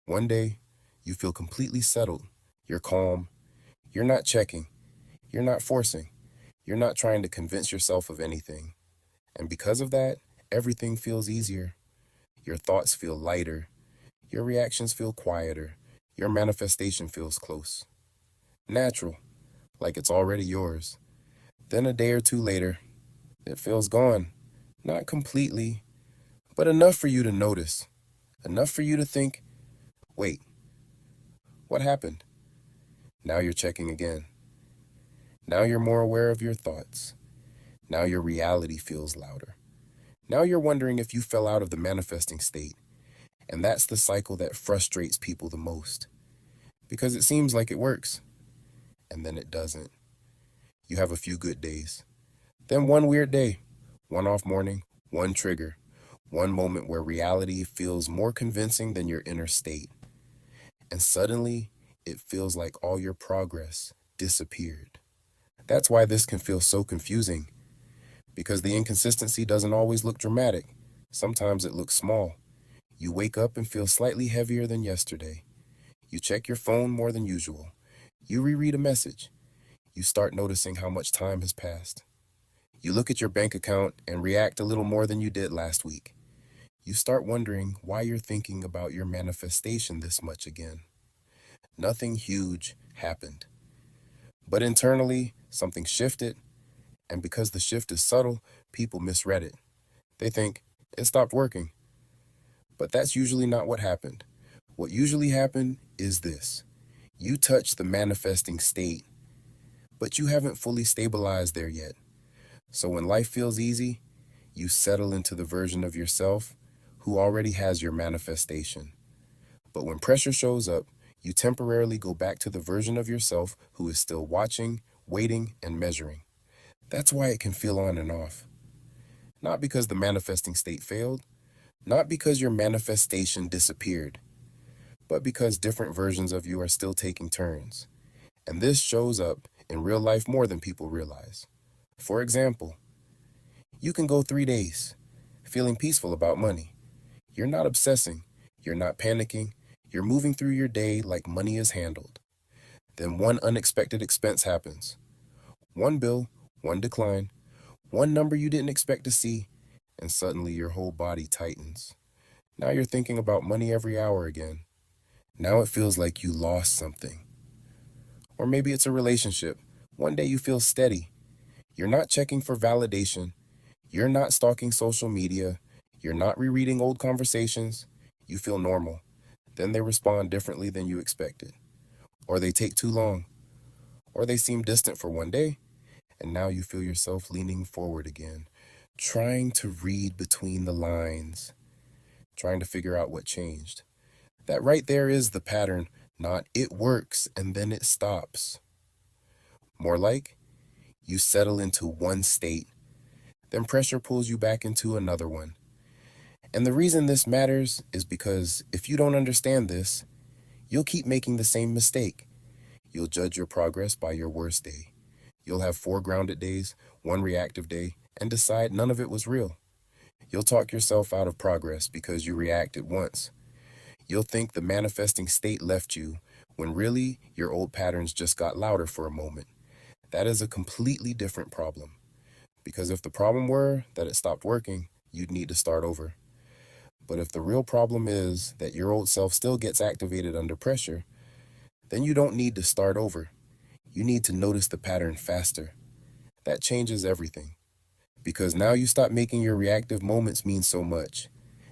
One day, you feel completely settled. You're calm. You're not checking. You're not forcing. You're not trying to convince yourself of anything. And because of that, everything feels easier. Your thoughts feel lighter. Your reactions feel quieter. Your manifestation feels close. Natural, like it's already yours. Then a day or two later, it feels gone. Not completely, but enough for you to notice. Enough for you to think, wait, what happened? Now you're checking again. Now you're more aware of your thoughts. Now your reality feels louder. Now you're wondering if you fell out of the manifesting state. And that's the cycle that frustrates people the most. Because it seems like it works, and then it doesn't. You have a few good days. Then one weird day, one off morning, one trigger, one moment where reality feels more convincing than your inner state. And suddenly, it feels like all your progress disappeared. That's why this can feel so confusing, because the inconsistency doesn't always look dramatic. Sometimes it looks small. You wake up and feel slightly heavier than yesterday. You check your phone more than usual. You reread a message. You start noticing how much time has passed. You look at your bank account and react a little more than you did last week. You start wondering why you're thinking about your manifestation this much again. Nothing huge happened. But internally, something shifted, and because the shift is subtle, people misread it. They think, it stopped working. But that's usually not what happened. What usually happened is this. You touch the manifesting state, but you haven't fully stabilized there yet. So when life feels easy, you settle into the version of yourself who already has your manifestation. But when pressure shows up, you temporarily go back to the version of yourself who is still watching, waiting, and measuring. That's why it can feel on and off. Not because the manifesting state failed, not because your manifestation disappeared, but because different versions of you are still taking turns. And this shows up in real life more than people realize. For example, you can go 3 days feeling peaceful about money. You're not obsessing, you're not panicking, you're moving through your day like money is handled. Then one unexpected expense happens. One bill, one decline, one number you didn't expect to see, and suddenly your whole body tightens. Now you're thinking about money every hour again. Now it feels like you lost something. Or maybe it's a relationship. One day you feel steady. You're not checking for validation. You're not stalking social media. You're not rereading old conversations. You feel normal. Then they respond differently than you expected. Or they take too long. Or they seem distant for one day, and now you feel yourself leaning forward again, trying to read between the lines, trying to figure out what changed. That right there is the pattern, not it works and then it stops. More like, you settle into one state, then pressure pulls you back into another one. And the reason this matters is because if you don't understand this, you'll keep making the same mistake. You'll judge your progress by your worst day. You'll have 4 grounded days, 1 reactive day, and decide none of it was real. You'll talk yourself out of progress because you reacted once. You'll think the manifesting state left you when really your old patterns just got louder for a moment. That is a completely different problem. Because if the problem were that it stopped working, you'd need to start over. But if the real problem is that your old self still gets activated under pressure, then you don't need to start over. You need to notice the pattern faster. That changes everything. Because now you stop making your reactive moments mean so much.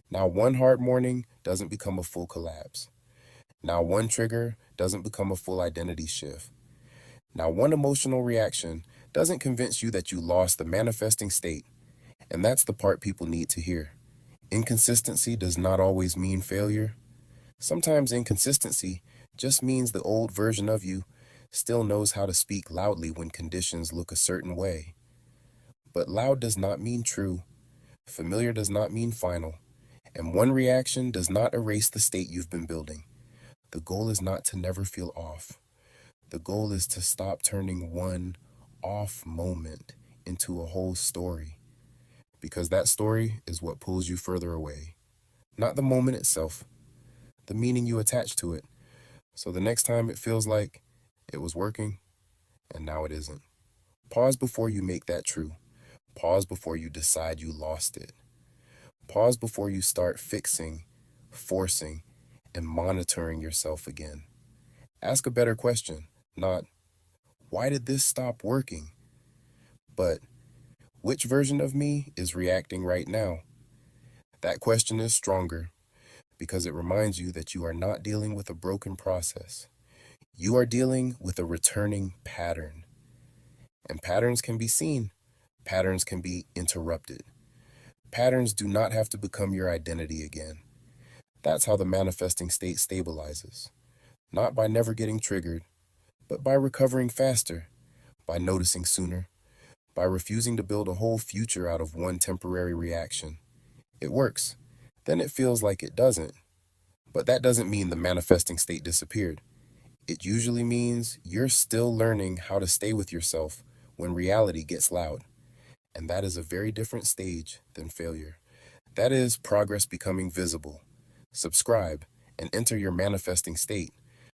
Now one hard morning doesn't become a full collapse. Now one trigger doesn't become a full identity shift. Now one emotional reaction doesn't convince you that you lost the manifesting state. And that's the part people need to hear. Inconsistency does not always mean failure. Sometimes inconsistency just means the old version of you still knows how to speak loudly when conditions look a certain way. But loud does not mean true. Familiar does not mean final. And one reaction does not erase the state you've been building. The goal is not to never feel off. The goal is to stop turning one off moment into a whole story. Because that story is what pulls you further away. Not the moment itself. the meaning you attach to it. So the next time it feels like it was working and now it isn't. Pause before you make that true. Pause before you decide you lost it. Pause before you start fixing, forcing, and monitoring yourself again. Ask a better question, not, why did this stop working? But, which version of me is reacting right now? That question is stronger because it reminds you that you are not dealing with a broken process. You are dealing with a returning pattern. And patterns can be seen. Patterns can be interrupted. Patterns do not have to become your identity again. That's how the manifesting state stabilizes. Not by never getting triggered, but by recovering faster, by noticing sooner, by refusing to build a whole future out of one temporary reaction. It works. Then it feels like it doesn't. But that doesn't mean the manifesting state disappeared. It usually means you're still learning how to stay with yourself when reality gets loud. And that is a very different stage than failure. That is progress becoming visible. Subscribe and enter your manifesting state